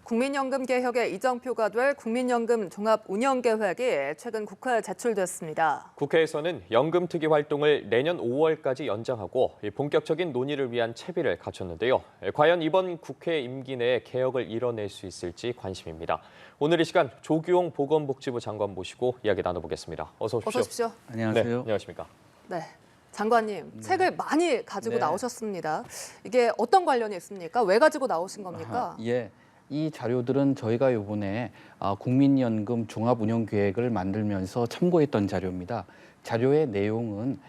국민연금 개혁의 이정표가 될 국민연금 종합운영계획이 최근 국회에 제출됐습니다. 국회에서는 연금특위 활동을 내년 5월까지 연장하고 본격적인 논의를 위한 채비를 갖췄는데요. 과연 이번 국회 임기 내에 개혁을 이뤄낼 수 있을지 관심입니다. 오늘 이 시간 조규용 보건복지부 장관 모시고 이야기 나눠보겠습니다. 어서 오십시오. 어서 오십시오. 안녕하세요. 네, 안녕하십니까. 네. 장관님, 책을 많이 가지고 네. 나오셨습니다. 이게 어떤 관련이 있습니까? 왜 가지고 나오신 겁니까? 예. 이 자료들은 저희가 이번에 국민연금 종합운영계획을 만들면서 참고했던 자료입니다. 자료의 내용은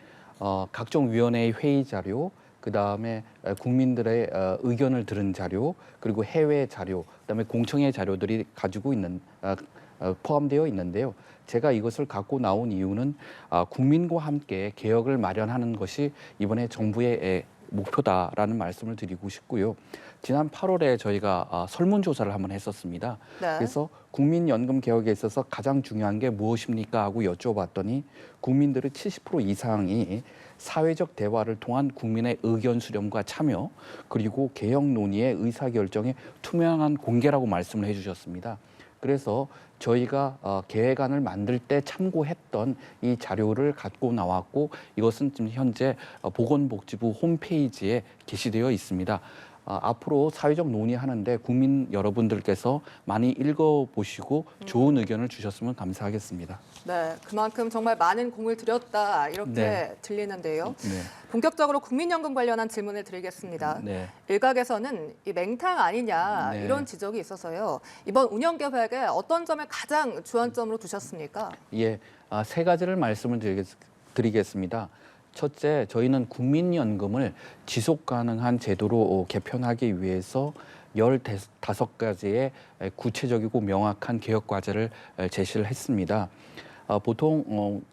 각종 위원회의 회의 자료, 그다음에 국민들의 의견을 들은 자료, 그리고 해외 자료, 그다음에 공청회 자료들이 가지고 있는 포함되어 있는데요. 제가 이것을 갖고 나온 이유는 국민과 함께 개혁을 마련하는 것이 이번에 정부의 목표다라는 말씀을 드리고 싶고요. 지난 8월에 저희가 설문조사를 한번 했었습니다. 네. 그래서 국민연금 개혁에 있어서 가장 중요한 게 무엇입니까 하고 여쭤봤더니 국민들의 70% 이상이 사회적 대화를 통한 국민의 의견 수렴과 참여, 그리고 개혁 논의의 의사결정의 투명한 공개라고 말씀을 해주셨습니다. 그래서 저희가 계획안을 만들 때 참고했던 이 자료를 갖고 나왔고, 이것은 지금 현재 보건복지부 홈페이지에 게시되어 있습니다. 앞으로 사회적 논의하는데 국민 여러분들께서 많이 읽어보시고 좋은 의견을 주셨으면 감사하겠습니다. 네, 그만큼 정말 많은 공을 들였다 이렇게 네. 들리는데요. 네. 본격적으로 국민연금 관련한 질문을 드리겠습니다. 네. 일각에서는 이 맹탕 아니냐 네. 이런 지적이 있어서요. 이번 운영계획에 어떤 점을 가장 주안점으로 두셨습니까? 예, 세 가지를 말씀을 드리겠습니다. 첫째, 저희는 국민연금을 지속 가능한 제도로 개편하기 위해서 15가지의 구체적이고 명확한 개혁 과제를 제시를 했습니다. 보통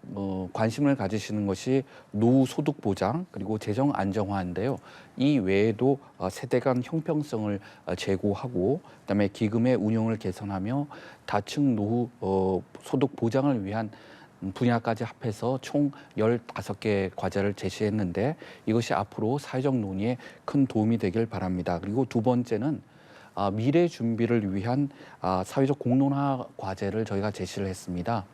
관심을 가지시는 것이 노후 소득 보장 그리고 재정 안정화인데요. 이 외에도 세대 간 형평성을 제고하고, 그다음에 기금의 운용을 개선하며 다층 노후 소득 보장을 위한 분야까지 합해서 총 15개 과제를 제시했는데, 이것이 앞으로 사회적 논의에 큰 도움이 되길 바랍니다. 그리고 두 번째는 미래 준비를 위한 사회적 공론화 과제를 저희가 제시를 했습니다.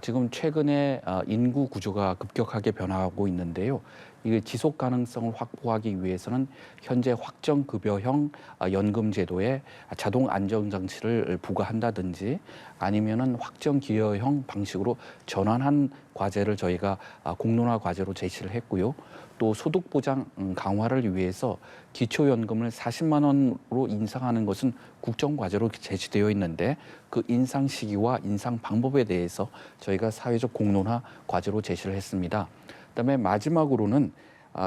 지금 최근에 인구 구조가 급격하게 변화하고 있는데요. 이게 지속 가능성을 확보하기 위해서는 현재 확정급여형 연금 제도에 자동 안정장치를 부과한다든지, 아니면은 확정기여형 방식으로 전환한 과제를 저희가 공론화 과제로 제시를 했고요. 또 소득 보장 강화를 위해서 기초연금을 40만 원으로 인상하는 것은 국정과제로 제시되어 있는데, 그 인상 시기와 인상 방법에 대해서 저희가 사회적 공론화 과제로 제시를 했습니다. 그다음에 마지막으로는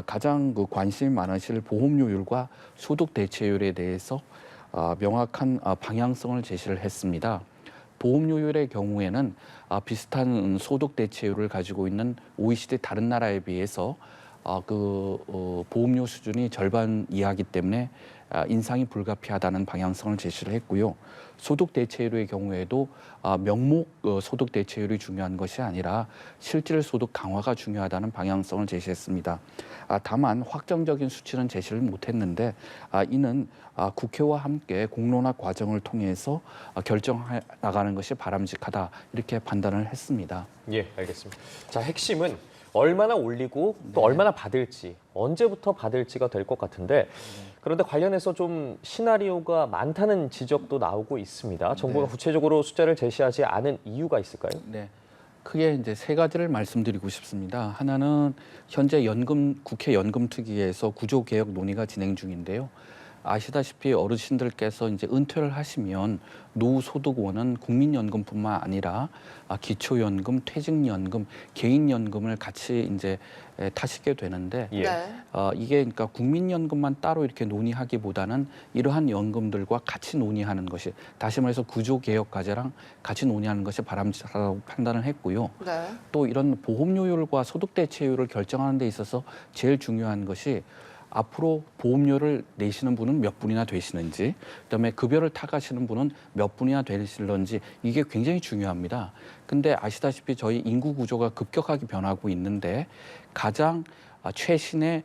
가장 관심이 많으실 보험료율과 소득 대체율에 대해서 명확한 방향성을 제시를 했습니다. 보험료율의 경우에는 비슷한 소득 대체율을 가지고 있는 OECD 다른 나라에 비해서 보험료 수준이 절반 이하이기 때문에 인상이 불가피하다는 방향성을 제시를 했고요. 소득 대체율의 경우에도 명목 소득 대체율이 중요한 것이 아니라 실질 소득 강화가 중요하다는 방향성을 제시했습니다. 다만 확정적인 수치는 제시를 못했는데, 이는 국회와 함께 공론화 과정을 통해서 결정해 나가는 것이 바람직하다, 이렇게 판단을 했습니다. 예, 알겠습니다. 자, 핵심은 얼마나 올리고 또 얼마나 받을지, 언제부터 받을지가 될 것 같은데, 그런데 관련해서 좀 시나리오가 많다는 지적도 나오고 있습니다. 정부가 구체적으로 숫자를 제시하지 않은 이유가 있을까요? 네. 크게 이제 세 가지를 말씀드리고 싶습니다. 하나는 현재 국회 연금특위에서 구조개혁 논의가 진행 중인데요. 아시다시피 어르신들께서 이제 은퇴를 하시면 노후소득원은 국민연금뿐만 아니라 기초연금, 퇴직연금, 개인연금을 같이 이제 타시게 되는데, 예. 네. 이게 그러니까 국민연금만 따로 이렇게 논의하기보다는 이러한 연금들과 같이 논의하는 것이, 다시 말해서 구조개혁 과제랑 같이 논의하는 것이 바람직하다고 판단을 했고요. 네. 또 이런 보험료율과 소득 대체율을 결정하는 데 있어서 제일 중요한 것이 앞으로 보험료를 내시는 분은 몇 분이나 되시는지, 그다음에 급여를 타가시는 분은 몇 분이나 되실런지, 이게 굉장히 중요합니다. 근데 아시다시피 저희 인구 구조가 급격하게 변하고 있는데, 가장 최신의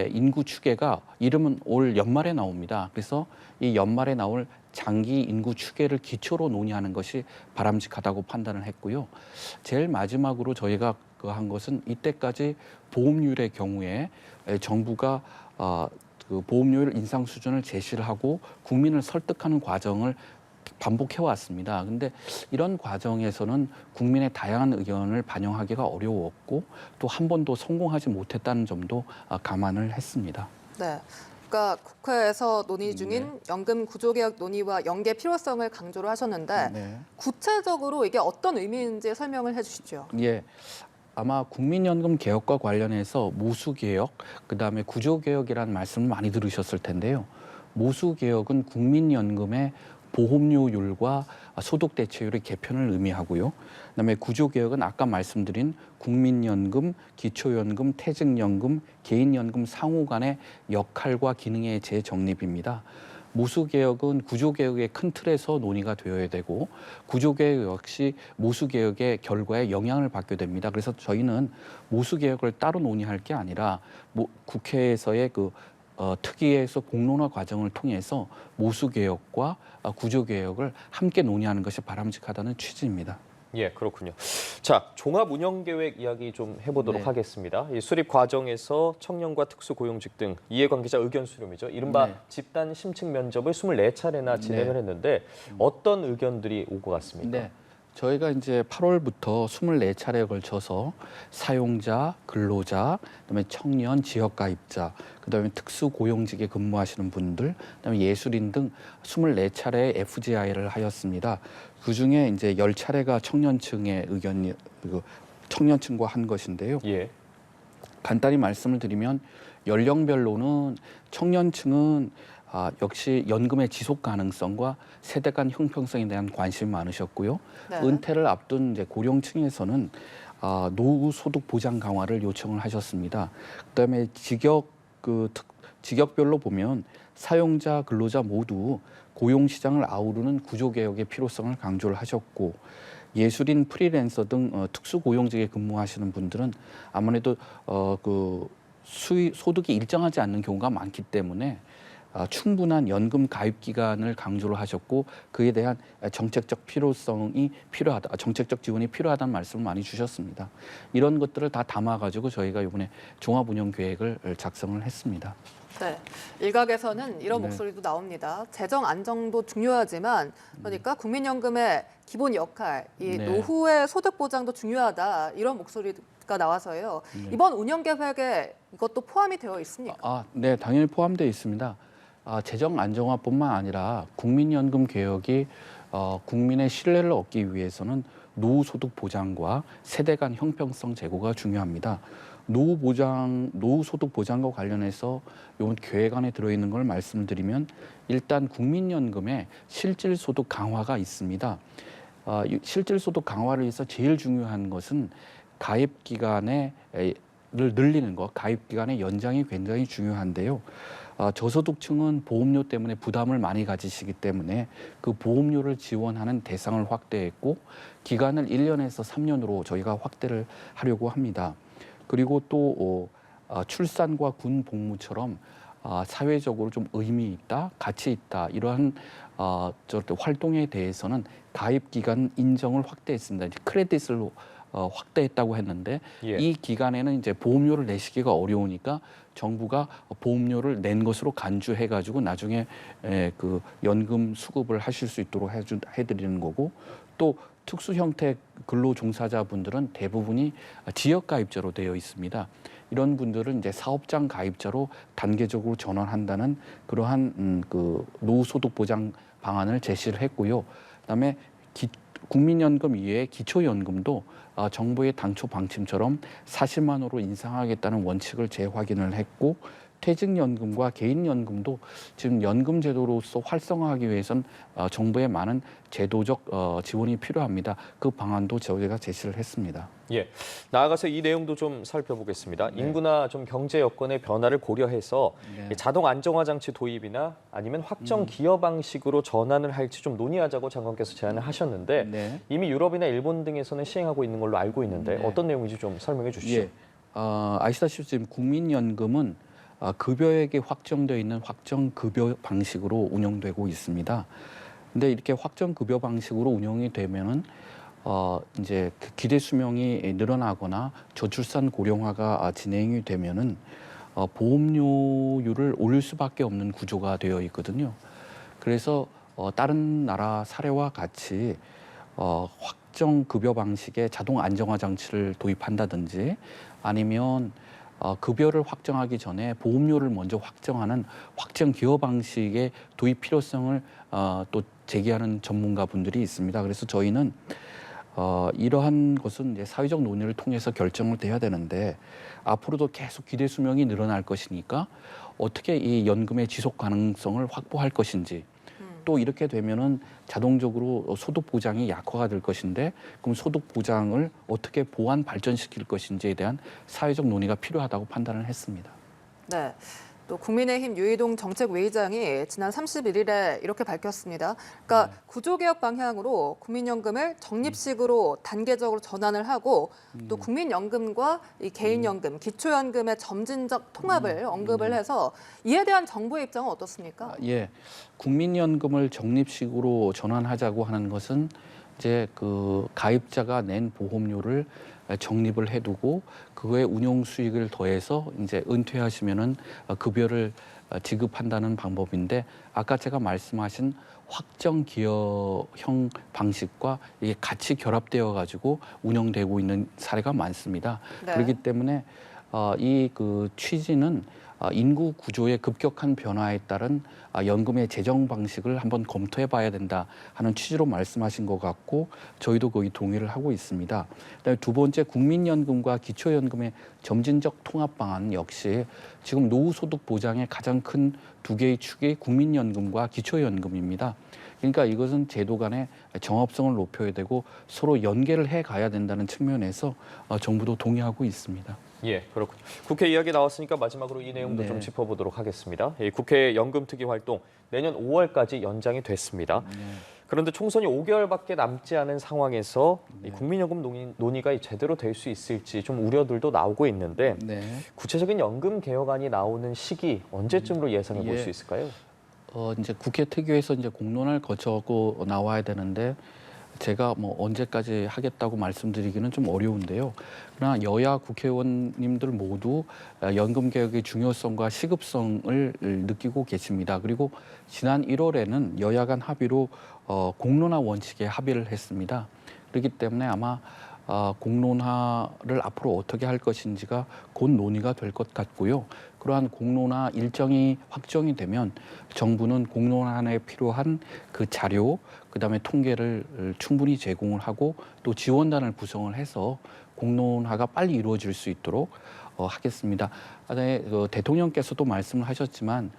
인구 추계가 이름은 올 연말에 나옵니다. 그래서 이 연말에 나올 장기 인구 추계를 기초로 논의하는 것이 바람직하다고 판단을 했고요. 제일 마지막으로 저희가 한 것은 이때까지 보험료의 경우에 정부가 그 보험료율 인상 수준을 제시를 하고 국민을 설득하는 과정을 반복해 왔습니다. 근데 이런 과정에서는 국민의 다양한 의견을 반영하기가 어려웠고 또 한 번도 성공하지 못했다는 점도 감안을 했습니다. 네. 그러니까 국회에서 논의 중인 연금 구조개혁 논의와 연계 필요성을 강조를 하셨는데 네. 구체적으로 이게 어떤 의미인지 설명을 해주시죠. 예. 아마 국민연금 개혁과 관련해서 모수개혁, 그다음에 구조개혁이라는 말씀을 많이 들으셨을 텐데요. 모수개혁은 국민연금의 보험료율과 소득대체율의 개편을 의미하고요. 그다음에 구조개혁은 아까 말씀드린 국민연금, 기초연금, 퇴직연금, 개인연금 상호 간의 역할과 기능의 재정립입니다. 모수개혁은 구조개혁의 큰 틀에서 논의가 되어야 되고 구조개혁 역시 모수개혁의 결과에 영향을 받게 됩니다. 그래서 저희는 모수개혁을 따로 논의할 게 아니라 국회에서의 특위에서 공론화 과정을 통해서 모수개혁과 구조개혁을 함께 논의하는 것이 바람직하다는 취지입니다. 예, 그렇군요. 자, 종합운영계획 이야기 좀 해보도록 네. 하겠습니다. 이 수립 과정에서 청년과 특수고용직 등 이해관계자 의견 수렴이죠. 이른바 네. 집단 심층 면접을 24차례나 진행을 했는데 어떤 의견들이 오고 갔습니까? 네. 저희가 이제 8월부터 24차례에 걸쳐서 사용자, 근로자, 그다음에 청년, 지역가입자, 그다음에 특수고용직에 근무하시는 분들, 그다음에 예술인 등 24차례의 FGI를 하였습니다. 그중에 이제 10차례가 청년층의 의견이 청년층과 한 것인데요. 예. 간단히 말씀을 드리면 연령별로는 청년층은 역시 연금의 지속 가능성과 세대 간 형평성에 대한 관심이 많으셨고요. 네. 은퇴를 앞둔 이제 고령층에서는 노후 소득 보장 강화를 요청을 하셨습니다. 그다음에 직역별로 보면 사용자, 근로자 모두 고용 시장을 아우르는 구조 개혁의 필요성을 강조를 하셨고 예술인, 프리랜서 등 특수 고용직에 근무하시는 분들은 아무래도 소득이 일정하지 않는 경우가 많기 때문에 충분한 연금 가입 기간을 강조를 하셨고 그에 대한 정책적 필요성이 필요하다, 정책적 지원이 필요하다는 말씀을 많이 주셨습니다. 이런 것들을 다 담아가지고 저희가 이번에 종합운영 계획을 작성을 했습니다. 네, 일각에서는 이런 네. 목소리도 나옵니다. 재정 안정도 중요하지만 그러니까 국민연금의 기본 역할, 이 네. 노후의 소득 보장도 중요하다 이런 목소리가 나와서요. 이번 운영 계획에 이것도 포함이 되어 있습니까? 네, 당연히 포함되어 있습니다. 재정 안정화뿐만 아니라 국민연금 개혁이 국민의 신뢰를 얻기 위해서는 노후 소득 보장과 세대 간 형평성 제고가 중요합니다. 노후 소득 보장과 관련해서 이번 계획 안에 들어있는 걸 말씀드리면 일단 국민연금에 실질 소득 강화가 있습니다. 실질 소득 강화를 위해서 제일 중요한 것은 가입 기간을 늘리는 것, 가입 기간의 연장이 굉장히 중요한데요. 저소득층은 보험료 때문에 부담을 많이 가지시기 때문에 그 보험료를 지원하는 대상을 확대했고 기간을 1년에서 3년으로 저희가 확대를 하려고 합니다. 그리고 또 출산과 군 복무처럼 사회적으로 좀 의미 있다, 가치 있다 이러한 활동에 대해서는 가입 기간 인정을 확대했습니다. 이제 크레딧을 확대했다고 했는데 예. 이 기간에는 이제 보험료를 내시기가 어려우니까 정부가 보험료를 낸 것으로 간주해가지고 나중에 그 연금 수급을 하실 수 있도록 해드리는 거고 또 특수 형태 근로 종사자분들은 대부분이 지역 가입자로 되어 있습니다. 이런 분들은 이제 사업장 가입자로 단계적으로 전환한다는 그러한 노후 소득 보장 방안을 제시를 했고요. 그다음에 국민연금 이외에 기초연금도 정부의 당초 방침처럼 40만 원으로 인상하겠다는 원칙을 재확인을 했고 퇴직연금과 개인연금도 지금 연금 제도로서 활성화하기 위해선 정부의 많은 제도적 지원이 필요합니다. 그 방안도 저희가 제시를 했습니다. 예, 나아가서 이 내용도 좀 살펴보겠습니다. 인구나 좀 경제 여건의 변화를 고려해서 자동 안정화 장치 도입이나 아니면 확정 기여 방식으로 전환을 할지 좀 논의하자고 장관께서 제안을 하셨는데 네. 이미 유럽이나 일본 등에서는 시행하고 있는 걸로 알고 있는데 어떤 내용인지 좀 설명해 주시죠. 예. 아시다시피 지금 국민연금은 급여액이 확정되어 있는 확정급여 방식으로 운영되고 있습니다. 근데 이렇게 확정급여 방식으로 운영이 되면은 이제 그 기대 수명이 늘어나거나 저출산 고령화가 진행이 되면은 보험료율을 올릴 수밖에 없는 구조가 되어 있거든요. 그래서 다른 나라 사례와 같이 확정급여 방식의 자동 안정화 장치를 도입한다든지 아니면 급여를 확정하기 전에 보험료를 먼저 확정하는 확정 기여 방식의 도입 필요성을 또 제기하는 전문가분들이 있습니다. 그래서 저희는 이러한 것은 이제 사회적 논의를 통해서 결정을 돼야 되는데 앞으로도 계속 기대 수명이 늘어날 것이니까 어떻게 이 연금의 지속 가능성을 확보할 것인지 또 이렇게 되면은 자동적으로 소득 보장이 약화가 될 것인데 그럼 소득 보장을 어떻게 보완 발전시킬 것인지에 대한 사회적 논의가 필요하다고 판단을 했습니다. 네. 또 국민의힘 유이동 정책외의장이 지난 31일에 이렇게 밝혔습니다. 그러니까 구조개혁 방향으로 국민연금을 적립식으로 단계적으로 전환을 하고 또 국민연금과 이 개인연금, 기초연금의 점진적 통합을 언급을 해서 이에 대한 정부의 입장은 어떻습니까? 예, 국민연금을 적립식으로 전환하자고 하는 것은 이제 그 가입자가 낸 보험료를 적립을 해두고 그거에 운용 수익을 더해서 이제 은퇴하시면은 급여를 지급한다는 방법인데 아까 제가 말씀하신 확정 기여형 방식과 이게 같이 결합되어 가지고 운영되고 있는 사례가 많습니다. 네. 그렇기 때문에 이 그 취지는 인구 구조의 급격한 변화에 따른 연금의 재정 방식을 한번 검토해 봐야 된다 하는 취지로 말씀하신 것 같고 저희도 거의 동의를 하고 있습니다. 그다음에 두 번째 국민연금과 기초연금의 점진적 통합 방안 역시 지금 노후소득 보장의 가장 큰 두 개의 축이 국민연금과 기초연금입니다. 그러니까 이것은 제도 간의 정합성을 높여야 되고 서로 연계를 해 가야 된다는 측면에서 정부도 동의하고 있습니다. 예, 그렇군요. 국회 이야기 나왔으니까 마지막으로 이 내용도 네. 좀 짚어보도록 하겠습니다. 국회 연금특위 활동 내년 5월까지 연장이 됐습니다. 그런데 총선이 5개월밖에 남지 않은 상황에서 이 국민연금 논의가 제대로 될 수 있을지 좀 우려들도 나오고 있는데 구체적인 연금 개혁안이 나오는 시기 언제쯤으로 예상해 볼 수 있을까요? 이제 국회 특위에서 이제 공론을 거쳐고 나와야 되는데 제가 뭐 언제까지 하겠다고 말씀드리기는 좀 어려운데요. 그러나 여야 국회의원님들 모두 연금 개혁의 중요성과 시급성을 느끼고 계십니다. 그리고 지난 1월에는 여야 간 합의로 공론화 원칙에 합의를 했습니다. 그렇기 때문에 아마 공론화를 앞으로 어떻게 할 것인지가 곧 논의가 될 것 같고요. 그러한 공론화 일정이 확정이 되면 정부는 공론화에 필요한 그 자료, 그다음에 통계를 충분히 제공을 하고 또 지원단을 구성을 해서 공론화가 빨리 이루어질 수 있도록 하겠습니다. 네, 대통령께서도 말씀을 하셨지만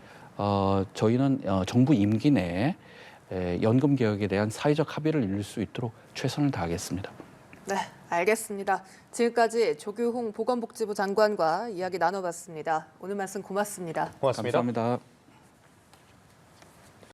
저희는 정부 임기 내에 연금 개혁에 대한 사회적 합의를 이룰 수 있도록 최선을 다하겠습니다. 네, 알겠습니다. 지금까지 조규홍 보건복지부 장관과 이야기 나눠봤습니다. 오늘 말씀 고맙습니다. 고맙습니다. 감사합니다.